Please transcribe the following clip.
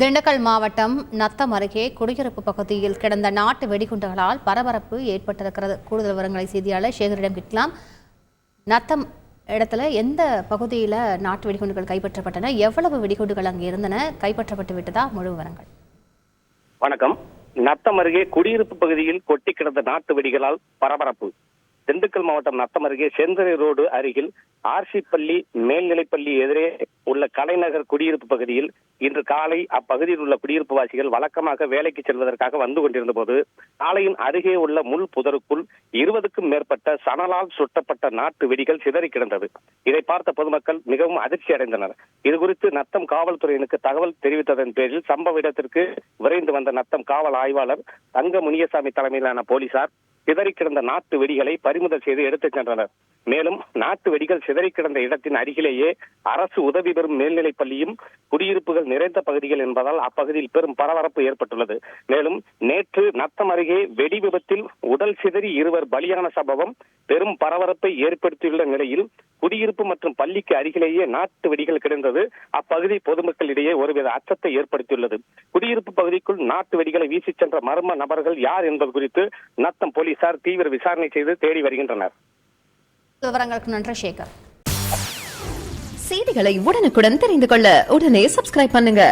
திண்டுக்கல் மாவட்டம் நத்தம் அருகே குடியிருப்பு பகுதியில் கிடந்த நாட்டு வெடிகுண்டுகளால் பரபரப்பு ஏற்பட்டிருக்கிறது. கூடுதல் விவரங்களை செய்தியாளர் சேகரிடம் கேட்கலாம். நத்தம் இடத்துல எந்த பகுதியில் நாட்டு வெடிகுண்டுகள் கைப்பற்றப்பட்டன, எவ்வளவு வெடிகுண்டுகள் அங்கே இருந்தன, கைப்பற்றப்பட்டு விட்டதா? முழு விவரங்கள். வணக்கம். நத்தம் அருகே குடியிருப்பு பகுதியில் கொட்டி கிடந்த நாட்டு வெடிகளால் பரபரப்பு. திண்டுக்கல் மாவட்டம் நத்தம் அருகே செந்தரை ரோடு அருகில் ஆர்சி பள்ளி மேல்நிலைப்பள்ளி எதிரே உள்ள கலைநகர் குடியிருப்பு பகுதியில் இன்று காலை அப்பகுதியில் உள்ள குடியிருப்பு வாசிகள் வழக்கமாக வேலைக்கு செல்வதற்காக வந்து கொண்டிருந்த போது சாலையின் அருகே உள்ள முள் புதருக்குள் 20க்கும் மேற்பட்ட சணலால் சுட்டப்பட்ட நாட்டு வெடிகள் சிதறி கிடந்தது. இதை பார்த்த பொதுமக்கள் மிகவும் அதிர்ச்சி அடைந்தனர். இதுகுறித்து நத்தம் காவல்துறையினருக்கு தகவல் தெரிவித்ததன் பேரில் சம்பவ இடத்திற்கு விரைந்து வந்த நத்தம் காவல் ஆய்வாளர் தங்க முனியசாமி தலைமையிலான போலீசார் சிதறி கிடந்த நாட்டு வெடிகளை பறிமுதல் செய்து எடுத்துச் சென்றனர். மேலும் நாட்டு வெடிகள் சிதறி கிடந்த இடத்தின் அருகிலேயே அரசு உதவி பெறும் மேல்நிலைப் பள்ளியும் குடியிருப்புகள் நிறைந்த பகுதிகள் என்பதால் அப்பகுதியில் பெரும் பரபரப்பு ஏற்பட்டுள்ளது. மேலும் நேற்று நத்தம் அருகே வெடி விபத்தில் உடல் சிதறி 2 பலியான சம்பவம் பெரும் பரபரப்பை ஏற்படுத்தியுள்ள நிலையில் குடியிருப்பு மற்றும் பள்ளிக்கு அருகிலேயே நாட்டு வெடிகள் கிடந்தது அப்பகுதி பொதுமக்களிடையே ஒருவித அச்சத்தை ஏற்படுத்தியுள்ளது. குடியிருப்பு பகுதிக்குள் நாட்டு வெடிகளை வீசிச் சென்ற மர்ம நபர்கள் யார் என்பது குறித்து நத்தம் போலீசார் தீவிர விசாரணை செய்து தேடி வருகின்றனர். விவரங்களுக்கு நன்றி சேகர். செய்திகளை உடனுக்குடன் தெரிந்து கொள்ள உடனே சப்ஸ்கிரைப் பண்ணுங்க.